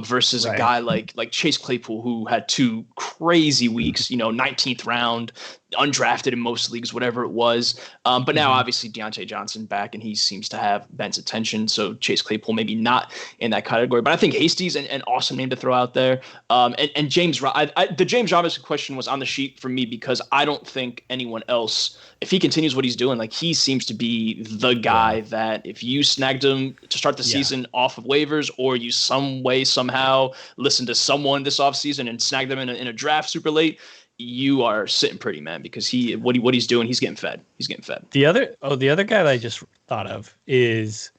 versus a guy like Chase Claypool, who had 2 crazy weeks, 19th round, undrafted in most leagues, whatever it was. But now obviously Deontay Johnson back, and he seems to have Ben's attention. So Chase Claypool maybe not in that category, but I think Hasty's an awesome name to throw out there. And James, the James Robinson question was on the sheet for me because I don't think anyone else, if he continues what he's doing, like he seems to be the guy that if you snagged him to start the season off of waivers, or you somehow listen to someone this offseason and snag them in a draft super late, you are sitting pretty, man, because what he's doing, he's getting fed. The other guy that I just thought of is,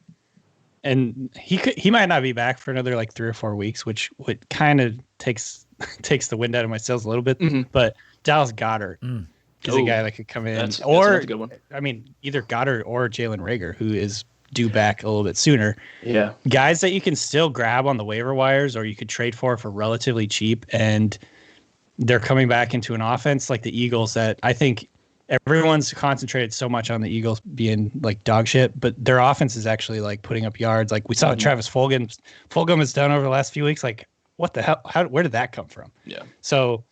and he might not be back for another like 3 or 4 weeks, which kind of takes the wind out of my sails a little bit. But Dallas Goedert is a guy that could come in, that's a good one. I mean, either Goddard or Jalen Reagor, who is due back a little bit sooner. Yeah, guys that you can still grab on the waiver wires, or you could trade for relatively cheap, and they're coming back into an offense like the Eagles that I think everyone's concentrated so much on the Eagles being like dog shit, but their offense is actually like putting up yards. Like we saw what Travis Fulgham has done over the last few weeks. Like what the hell? Where did that come from? Yeah. So,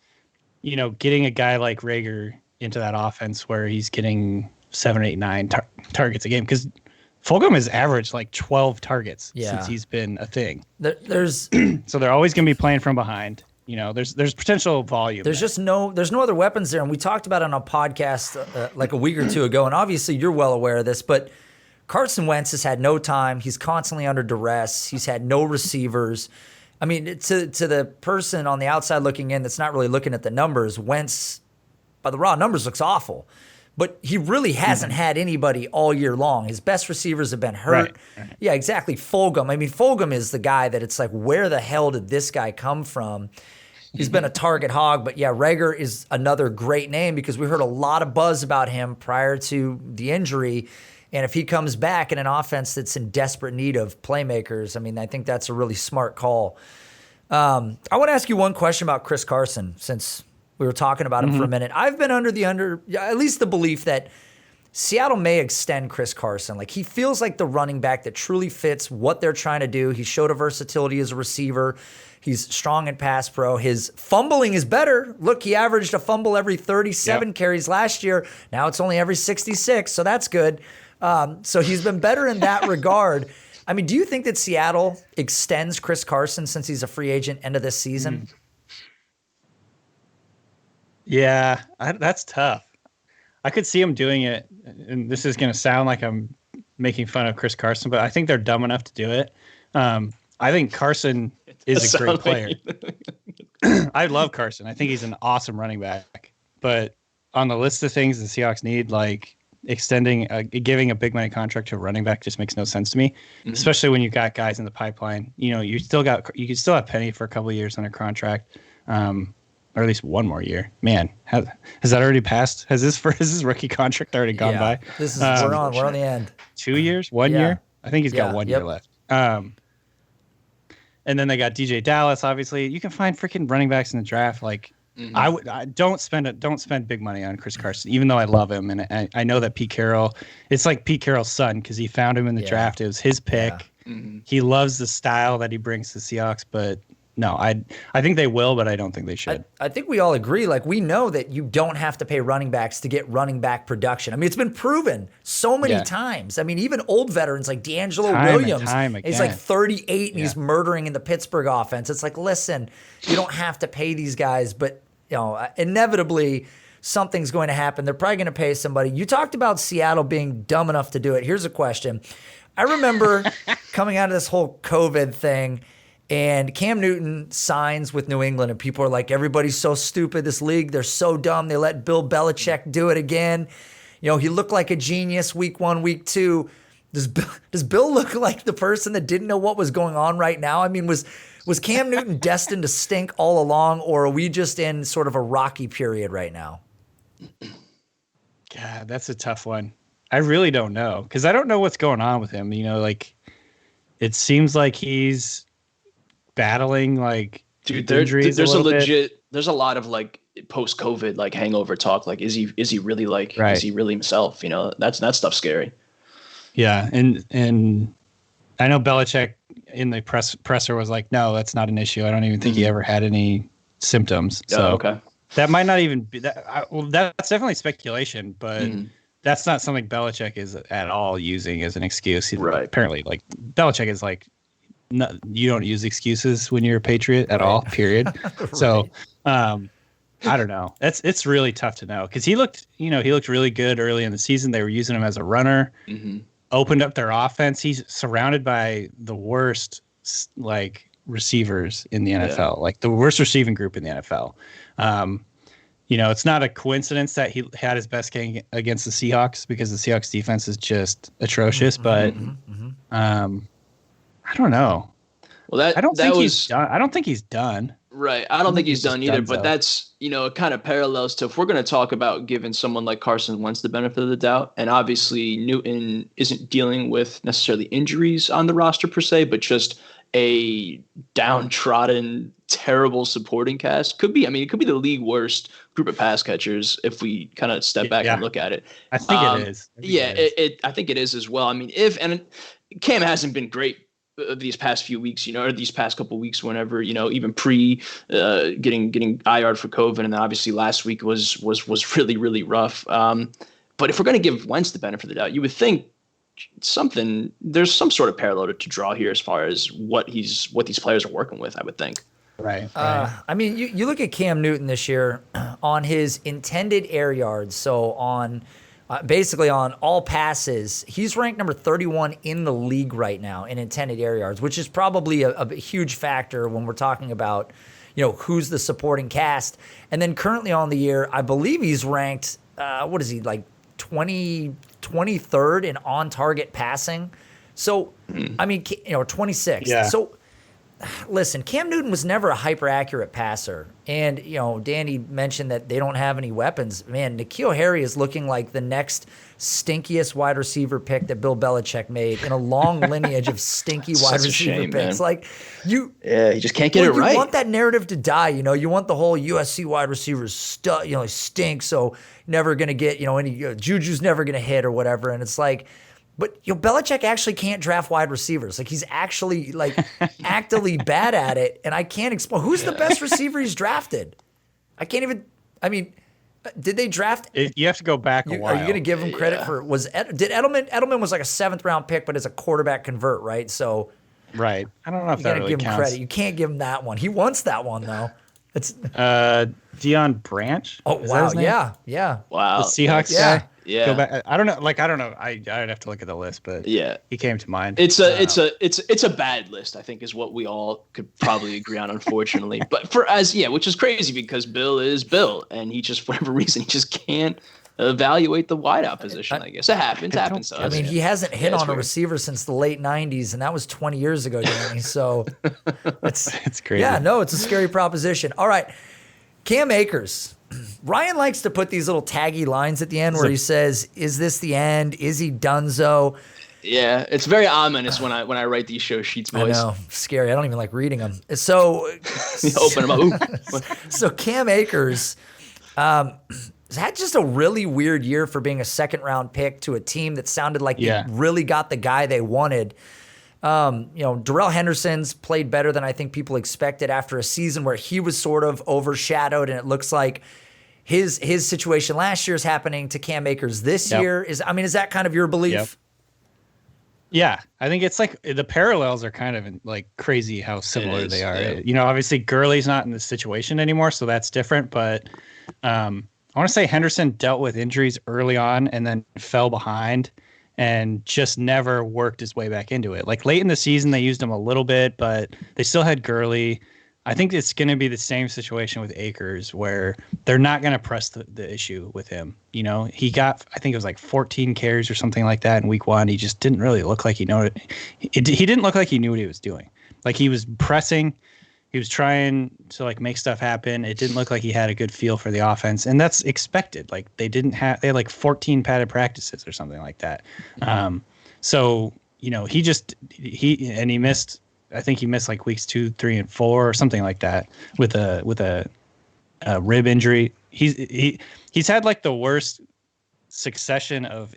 getting a guy like Reagor into that offense where he's getting 7, 8, 9 targets a game, because Fulgham has averaged like 12 targets since he's been a thing. There's so they're always going to be playing from behind. There's potential volume. There's no other weapons there. And we talked about it on a podcast like a week or 2 ago. And obviously you're well aware of this, but Carson Wentz has had no time. He's constantly under duress. He's had no receivers. I mean, to the person on the outside looking in that's not really looking at the numbers, Wentz, by the raw numbers, looks awful. but he really hasn't had anybody all year long. His best receivers have been hurt. Right. Yeah, exactly. Fulgham. I mean, Fulgham is the guy that it's like, where the hell did this guy come from? He's been a target hog, but yeah, Reagor is another great name because we heard a lot of buzz about him prior to the injury. And if he comes back in an offense that's in desperate need of playmakers, I mean, I think that's a really smart call. I want to ask you one question about Chris Carson, since we were talking about him for a minute. I've been under at least the belief that Seattle may extend Chris Carson. Like, he feels like the running back that truly fits what they're trying to do. He showed a versatility as a receiver. He's strong in pass pro. His fumbling is better. Look, he averaged a fumble every 37 carries last year. Now it's only every 66, so that's good. So he's been better in that regard. I mean, do you think that Seattle extends Chris Carson since he's a free agent end of this season? Yeah, that's tough. I could see him doing it, and this is going to sound like I'm making fun of Chris Carson, but I think they're dumb enough to do it. I think Carson is a great player. I love Carson. I think he's an awesome running back. But on the list of things the Seahawks need, like giving a big money contract to a running back just makes no sense to me, especially when you've got guys in the pipeline. You know, you can still have Penny for a couple of years under contract, or at least one more year. Man, has that already passed? Has his rookie contract already gone by? This is we're on the end. 2 years, 1 year. I think he's got 1 year left. And then they got DJ Dallas. Obviously, you can find freaking running backs in the draft. Like, I don't spend big money on Chris Carson, even though I love him, and I know that Pete Carroll. It's like Pete Carroll's son because he found him in the draft. It was his pick. He loves the style that he brings to the Seahawks, but no, I think they will, but I don't think they should. I think we all agree. Like, we know that you don't have to pay running backs to get running back production. I mean, it's been proven so many times. I mean, even old veterans like D'Angelo Williams, he's like 38 and he's murdering in the Pittsburgh offense. It's like, listen, you don't have to pay these guys, but you know, inevitably something's going to happen. They're probably going to pay somebody. You talked about Seattle being dumb enough to do it. Here's a question. I remember coming out of this whole COVID thing, and Cam Newton signs with New England, and people are like, everybody's so stupid, this league, they're so dumb. They let Bill Belichick do it again. You know, he looked like a genius week 1, week 2. Does Bill look like the person that didn't know what was going on right now? I mean, was Cam Newton destined to stink all along, or are we just in sort of a rocky period right now? God, that's a tough one. I really don't know, because I don't know what's going on with him. You know, like, it seems like he's battling like injuries. There's a lot of like post-COVID like hangover talk. Like, is he really like is he really himself? You know, that stuff's scary. Yeah, and I know Belichick in the presser was like, no, that's not an issue. I don't even think he ever had any symptoms. So that might not even be that. Well, that's definitely speculation, but that's not something Belichick is at all using as an excuse. Apparently, like, Belichick is like, no, you don't use excuses when you're a Patriot at all, period. So, I don't know. It's really tough to know, because he looked really good early in the season. They were using him as a runner, opened up their offense. He's surrounded by the worst like receivers in the NFL, like the worst receiving group in the NFL. You know, it's not a coincidence that he had his best game against the Seahawks, because the Seahawks defense is just atrocious. But I don't know. Well, I don't think he's done. Right. I don't think he's done either, but that's, you know, it kind of parallels to, if we're going to talk about giving someone like Carson Wentz the benefit of the doubt, and obviously Newton isn't dealing with necessarily injuries on the roster per se, but just a downtrodden, terrible supporting cast. It could be the league worst group of pass catchers if we kind of step back and look at it. I think it is. I think it is as well. I mean, Cam hasn't been great these past few weeks, you know, or these past couple of weeks, whenever, you know, even pre getting IR'd for COVID, and then obviously last week was really, really rough. But if we're going to give Wentz the benefit of the doubt, you would think there's some sort of parallel to draw here as far as what these players are working with, I would think. Right. I mean, you look at Cam Newton this year on his intended air yards, so on basically on all passes, he's ranked number 31 in the league right now in intended air yards, which is probably a huge factor when we're talking about, you know, who's the supporting cast. And then currently on the year, I believe he's ranked, like 23rd in on-target passing. So, I mean, 26th. Yeah. So, listen, Cam Newton was never a hyper-accurate passer. And, Danny mentioned that they don't have any weapons. Man, N'Keal Harry is looking like the next stinkiest wide receiver pick that Bill Belichick made in a long lineage of stinky wide receiver picks. Man. Like, you just can't get it right. You want that narrative to die, You want the whole USC wide receivers stink, so never going to get, any Juju's never going to hit or whatever. And it's like, but Belichick actually can't draft wide receivers. Like, he's actually actively bad at it, and I can't explain who's the best receiver he's drafted. I can't even. I mean, did they draft? You have to go back a while. Are you going to give him credit for? Did Edelman? Edelman was like a 7th round pick, but as a quarterback convert, right? So, right. I don't know if that really give him counts. credit. You can't give him that one. He wants that one though. It's Deion Branch. Oh wow! Yeah. Wow. The Seahawks guy. Yeah. Go back. I don't know. I don't know. I'd have to look at the list, but he came to mind. It's a bad list, I think, is what we all could probably agree on, unfortunately. But which is crazy because Bill is Bill, and he just, for whatever reason, he just can't evaluate the wideout position. I guess it happens to us. I mean, he hasn't hit on a receiver since the late '90s, and that was 20 years ago, Danny. So it's crazy. Yeah, no, it's a scary proposition. All right, Cam Akers. Ryan likes to put these little taggy lines at the end where he says, "Is this the end? Is he donezo?" Yeah, it's very ominous when I write these show sheets, boys. I know, scary. I don't even like reading them. So open them up. So Cam Akers had just a really weird year for being a 2nd round pick to a team that sounded like they really got the guy they wanted. Darrell Henderson's played better than I think people expected after a season where he was sort of overshadowed, and it looks like his situation last year is happening to Cam Akers this year. Is that kind of your belief? Yep. Yeah, I think it's like the parallels are kind of like crazy how similar they are. Yeah. Obviously Gurley's not in this situation anymore, so that's different. But I want to say Henderson dealt with injuries early on and then fell behind and just never worked his way back into it. Like late in the season, they used him a little bit, but they still had Gurley. I think it's going to be the same situation with Akers where they're not going to press the issue with him. He got, I think it was like 14 carries or something like that in week 1. He just didn't really look like he knew it. He didn't look like he knew what he was doing. Like he was pressing. He was trying to make stuff happen. It didn't look like he had a good feel for the offense, and that's expected. Like they had like 14 padded practices or something like that. So he missed. I think he missed like weeks 2, 3, and 4 or something like that with a rib injury. He's had like the worst succession of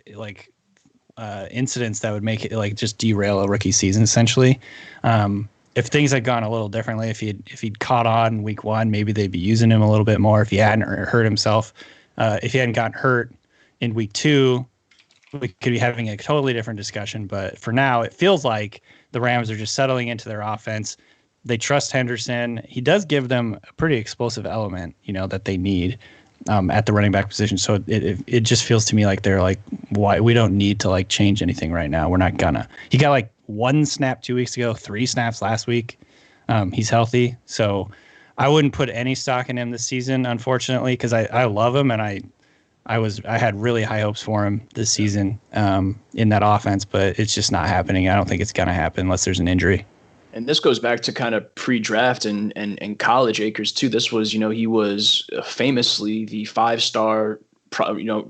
incidents that would make it just derail a rookie season essentially. If things had gone a little differently, if he'd caught on in week 1, maybe they'd be using him a little bit more. If he hadn't hurt himself, if he hadn't gotten hurt in week 2, we could be having a totally different discussion. But for now, it feels like the Rams are just settling into their offense. They trust Henderson. He does give them a pretty explosive element, that they need at the running back position. So it just feels to me like they're like, why we don't need to change anything right now. We're not gonna. He got 1 snap 2 weeks ago, 3 snaps last week. He's healthy, so I wouldn't put any stock in him this season, unfortunately, because I love him and I had really high hopes for him this season in that offense, but it's just not happening. I don't think it's gonna happen unless there's an injury. And this goes back to kind of pre-draft and college Akers too. This was, he was famously the 5-star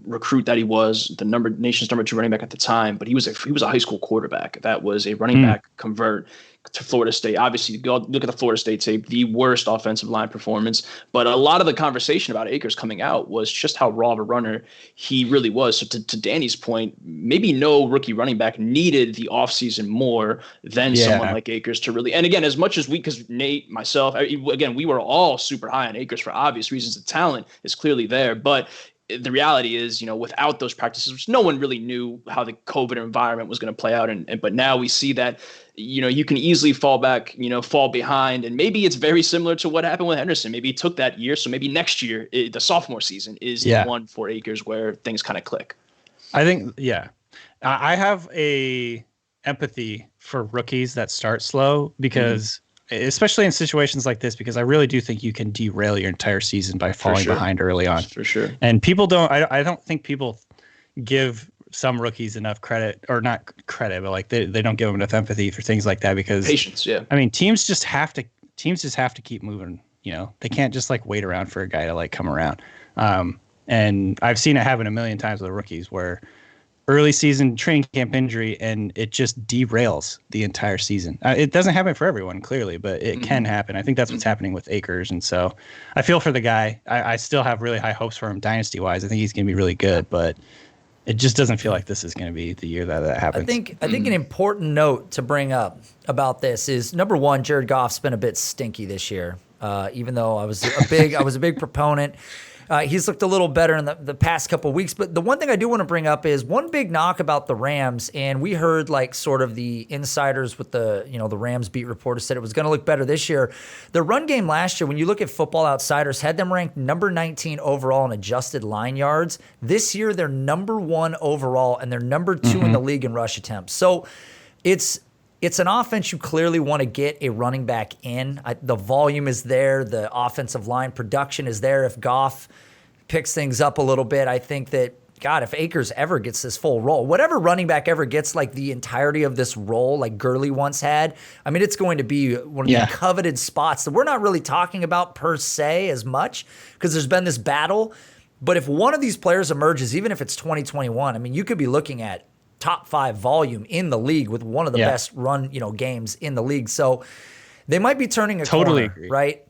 recruit that he was, the nation's number 2 running back at the time, but he was a high school quarterback. That was a running back convert to Florida State. Obviously, go look at the Florida State tape, the worst offensive line performance. But a lot of the conversation about Akers coming out was just how raw of a runner he really was. So to Danny's point, maybe no rookie running back needed the offseason more than someone like Akers to really. And again, as much as because Nate, myself, again, we were all super high on Akers for obvious reasons. The talent is clearly there, but the reality is, without those practices, which no one really knew how the COVID environment was going to play out. But now we see that, you can easily fall back, fall behind. And maybe it's very similar to what happened with Henderson. Maybe it took that year. So maybe next year, the sophomore season is the one for Akers where things kind of click. I think, I have a empathy for rookies that start slow because especially in situations like this, because I really do think you can derail your entire season by falling behind early on. For sure. And people don't, I don't think people give some rookies enough credit, or not credit, but like they don't give them enough empathy for things like that, because patience. Yeah. I mean, teams just have to keep moving. They can't just like wait around for a guy to like come around. And I've seen it happen a million times with rookies where early season training camp injury and it just derails the entire season. It doesn't happen for everyone, clearly, but it can happen. I think that's what's happening with Akers. And so I feel for the guy. I still have really high hopes for him dynasty wise. I think he's going to be really good, but it just doesn't feel like this is going to be the year that happens. I think an important note to bring up about this is, number one, Jared Goff's been a bit stinky this year. Even though I was a big proponent. He's looked a little better in the past couple of weeks. But the one thing I do want to bring up is one big knock about the Rams. And we heard like sort of the insiders with the Rams beat reporters said it was going to look better this year. The run game last year, when you look at Football Outsiders, had them ranked number 19 overall in adjusted line yards. This year, they're number 1 overall, and they're number 2 in the league in rush attempts. So it's an offense you clearly want to get a running back in. The volume is there. The offensive line production is there. If Goff picks things up a little bit, I think that, God, if Akers ever gets this full role, whatever running back ever gets like the entirety of this role like Gurley once had, I mean, it's going to be one of the coveted spots that we're not really talking about per se as much because there's been this battle. But if one of these players emerges, even if it's 2021, I mean, you could be looking at top 5 volume in the league with one of the best run, games in the league. So they might be turning a corner, agree. Right?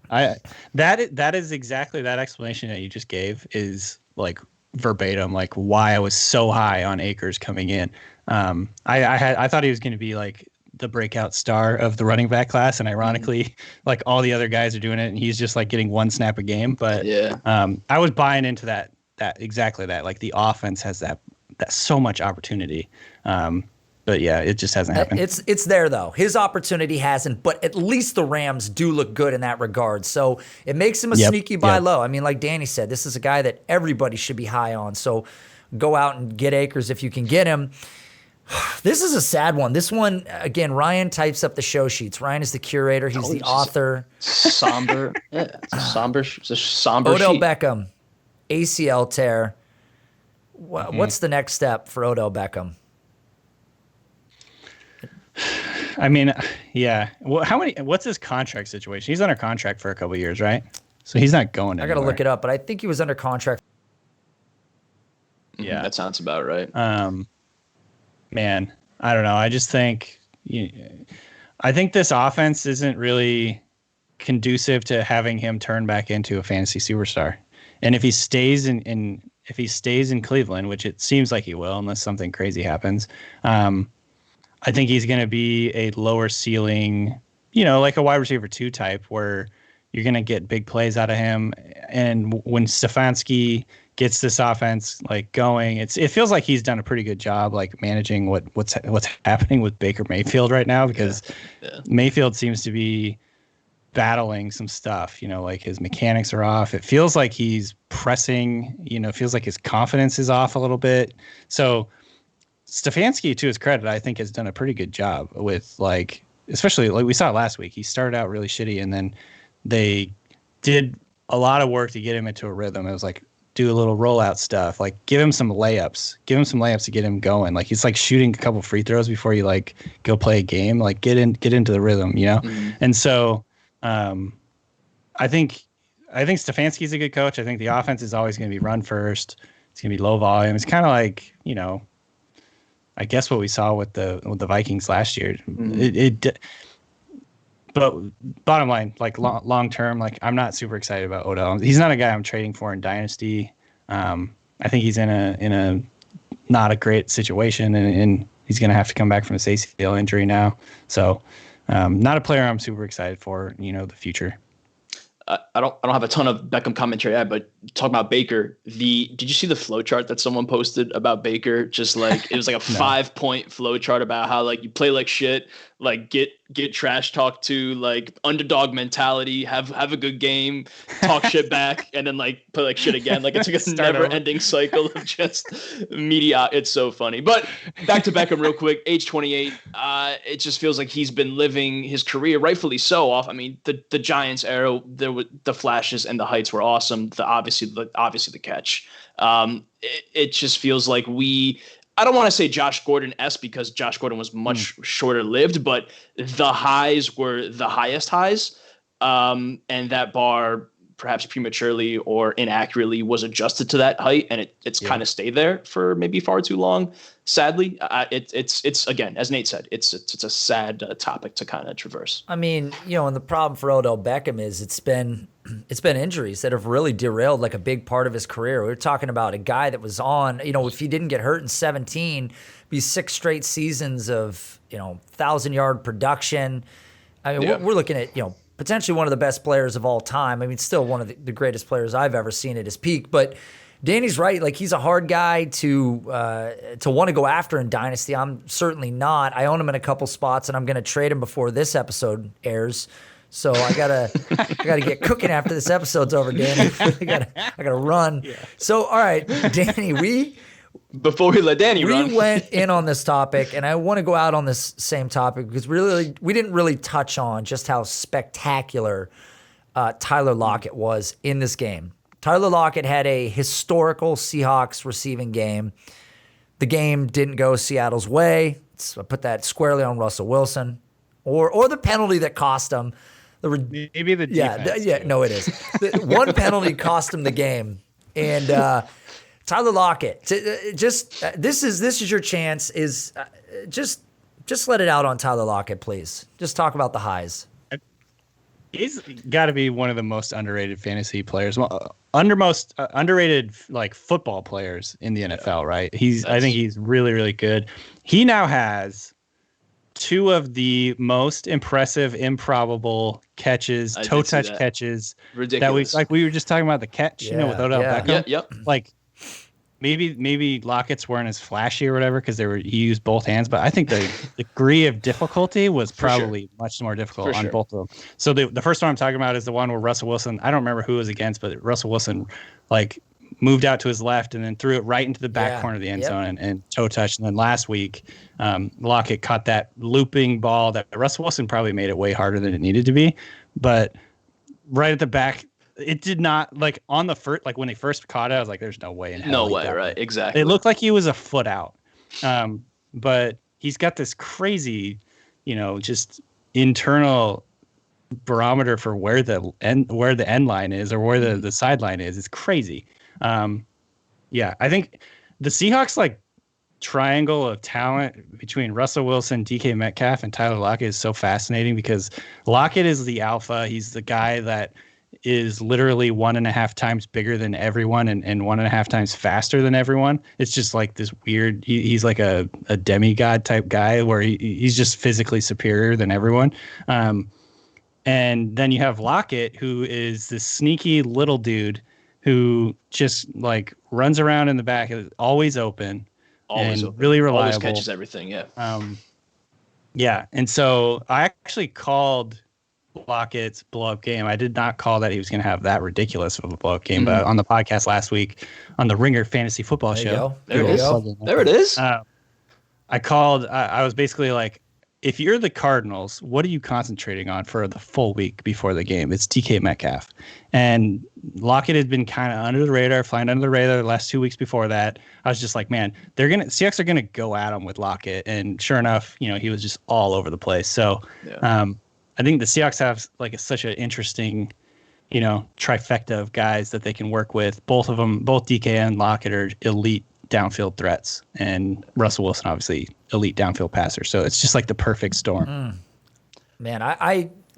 That is exactly that explanation that you just gave is like verbatim, like why I was so high on Akers coming in. I thought he was going to be like the breakout star of the running back class, and ironically, like all the other guys are doing it, and he's just like getting one snap a game. But I was buying into that exactly that. Like the offense has that so much opportunity. But yeah, it just hasn't happened. It's there though. His opportunity hasn't, but at least the Rams do look good in that regard. So it makes him a sneaky buy low. I mean, like Danny said, this is a guy that everybody should be high on. So go out and get Akers if you can get him. This is a sad one. This one, again, Ryan types up the show sheets. Ryan is the curator. He's the author. Somber. Yeah, it's a somber Odell sheet. Beckham, ACL tear. What's the next step for Odell Beckham? I mean, yeah. Well, what's his contract situation? He's under contract for a couple of years, right? So he's not going anywhere. I got to look it up, but I think he was under contract. Yeah, that sounds about right. Man, I don't know. I just think I think this offense isn't really conducive to having him turn back into a fantasy superstar. And if he stays in Cleveland, which it seems like he will, unless something crazy happens, I think he's going to be a lower ceiling, like a wide receiver 2 type, where you're going to get big plays out of him. And when Stefanski gets this offense like going, it feels like he's done a pretty good job like managing what's happening with Baker Mayfield right now, because Mayfield seems to be battling some stuff, like his mechanics are off. It feels like he's pressing, it feels like his confidence is off a little bit. So Stefanski, to his credit, I think has done a pretty good job with like, especially like we saw last week, he started out really shitty and then they did a lot of work to get him into a rhythm. It was like, do a little rollout stuff, like give him some layups to get him going. Like he's like shooting a couple free throws before you like go play a game, like get into the rhythm, And so I think Stefanski's a good coach. I think the offense is always going to be run first. It's going to be low volume. It's kind of like, I guess what we saw with the Vikings last year. But bottom line, like long term, like I'm not super excited about Odell. He's not a guy I'm trading for in dynasty. I think he's in a not a great situation, and he's going to have to come back from his ACL injury now. So not a player I'm super excited for. The future. I don't have a ton of Beckham commentary yet, but talking about Baker, did you see the flow chart that someone posted about Baker? Just like it was like a 5-point flow chart about how like you play like shit, like get trash talked to, like underdog mentality, have a good game, talk shit back, and then like play like shit again. Like it's like a never ending cycle of just media. It's so funny. But back to Beckham real quick, age 28. It just feels like he's been living his career, rightfully so, off. I mean, the Giants era, there were the flashes and the heights were awesome. Obviously the catch. It just feels like I don't want to say Josh Gordon-esque because Josh Gordon was much shorter lived, but the highs were the highest highs. And that bar, perhaps prematurely or inaccurately, was adjusted to that height, and it's kind of stayed there for maybe far too long. Sadly, it's again, as Nate said, it's a sad topic to kind of traverse. I mean, and the problem for Odell Beckham is it's been injuries that have really derailed like a big part of his career. We were talking about a guy that was on, if he didn't get hurt in 17, be 6 straight seasons of 1,000-yard production. I mean, we're looking at potentially one of the best players of all time. I mean, still one of the greatest players I've ever seen at his peak. But Danny's right. Like, he's a hard guy to want to go after in Dynasty. I'm certainly not. I own him in a couple spots, and I'm going to trade him before this episode airs. So I gotta get cooking after this episode's over, Danny. I gotta run. Yeah. So all right, Danny, before we let Danny run, we went in on this topic, and I want to go out on this same topic because we didn't really touch on just how spectacular Tyler Lockett was in this game. Tyler Lockett had a historical Seahawks receiving game. The game didn't go Seattle's way. So I put that squarely on Russell Wilson, or the penalty that cost him. Maybe the defense. No, it is. One penalty cost him the game, and Tyler Lockett. This is your chance. Just let it out on Tyler Lockett, please. Just talk about the highs. He's got to be one of the most underrated fantasy players. Most underrated like football players in the NFL, right? I think he's really, really good. He now has 2 of the most impressive, improbable catches, toe touch catches. Ridiculous. That we were just talking about the catch, with Odell Beckham. Yep. Like maybe Lockett's weren't as flashy or whatever because he used both hands, but I think the degree of difficulty was probably much more difficult on both of them. So the first one I'm talking about is the one where Russell Wilson, I don't remember who it was against, but Russell Wilson like moved out to his left and then threw it right into the back corner of the end zone and toe touched. And then last week, Lockett caught that looping ball that Russell Wilson probably made it way harder than it needed to be. But right at the back, it did not, like on the first, like when they first caught it, I was like, there's no way in hell. No way, right? Exactly. It looked like he was a foot out. But he's got this crazy, just internal barometer for where the end line is or where the sideline is. It's crazy. I think the Seahawks like triangle of talent between Russell Wilson, DK Metcalf, and Tyler Lockett is so fascinating because Lockett is the alpha. He's the guy that is literally 1.5 times bigger than everyone and 1.5 times faster than everyone. It's just like this weird, he's like a demigod type guy where he's just physically superior than everyone. And then you have Lockett, who is this sneaky little dude who just like runs around in the back, is always open, really reliable. Always catches everything, yeah. And so I actually called Lockett's blow-up game. I did not call that he was going to have that ridiculous of a blow-up game, but on the podcast last week on the Ringer Fantasy Football Show. There it is. I called, I was basically like, if you're the Cardinals, what are you concentrating on for the full week before the game? It's DK Metcalf. And Lockett had been kind of under the radar, flying under the radar the last 2 weeks before that. I was just like, man, Seahawks are going to go at him with Lockett. And sure enough, he was just all over the place. So I think the Seahawks have like such an interesting, trifecta of guys that they can work with. Both of them, both DK and Lockett are elite downfield threats, and Russell Wilson obviously elite downfield passer. So it's just like the perfect storm. Man,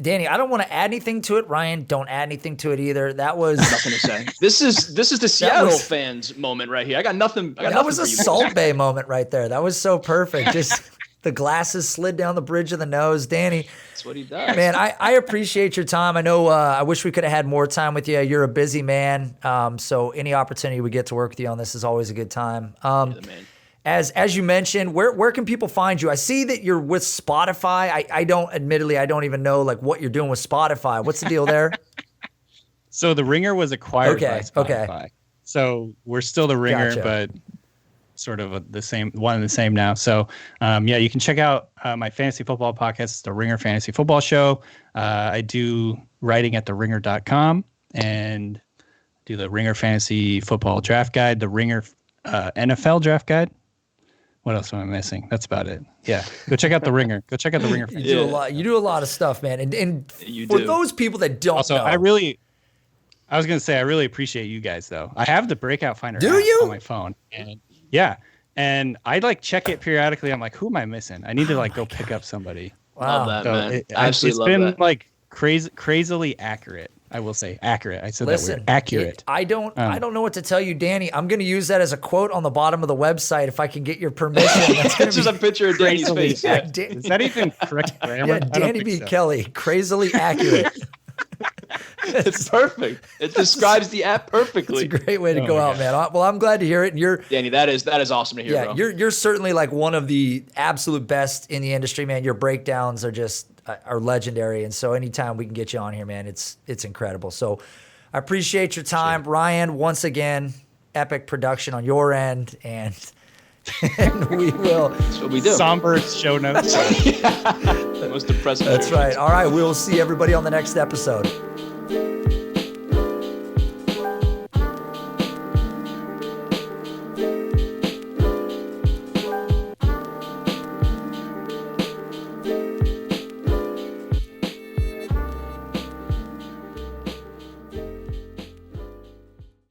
Danny, I don't want to add anything to it. Ryan, don't add anything to it either. That was nothing to say. This is the Seattle fans moment right here. I got nothing. That was a Salt Bay moment right there. That was so perfect. Just the glasses slid down the bridge of the nose. Danny, that's what he does. Man, I appreciate your time. I know I wish we could have had more time with you. You're a busy man. So any opportunity we get to work with you on this is always a good time. Man. as you mentioned, where can people find you? I see that you're with Spotify. I don't even know like what you're doing with Spotify. What's the deal there? So the Ringer was acquired by Spotify. Okay. So we're still the Ringer, but sort of one and the same now. So you can check out my fantasy football podcast. It's the Ringer Fantasy Football Show. I do writing at theringer.com and do the Ringer Fantasy Football Draft Guide, the Ringer NFL Draft Guide. What else am I missing? That's about it. Yeah. Go check out the Ringer. Go check out the Ringer. You do a lot of stuff, man. And for those people that don't know. I was going to say, I really appreciate you guys, though. I have the Breakout Finder on my phone. And and I like check it periodically. I'm like, who am I missing? I need to like go pick up somebody. Wow. Love that, man. It's been like crazily accurate. I will say accurate. I said that weird. Accurate. I don't know what to tell you, Danny. I'm going to use that as a quote on the bottom of the website if I can get your permission. That's just a picture of Danny's face. Yeah. Is that even correct grammar? Yeah, Danny B. Kelly, crazily accurate. It's perfect. It describes the app perfectly. It's a great way to go out, man. Well, I'm glad to hear it. And Danny, that is awesome to hear, bro. You're certainly like one of the absolute best in the industry, man. Your breakdowns are legendary. And so anytime we can get you on here, man, it's incredible. So I appreciate your time. Sure. Ryan, once again, epic production on your end. And we will. That's what we do. Somber show notes. Most depressing. That's right. All right. We will see everybody on the next episode.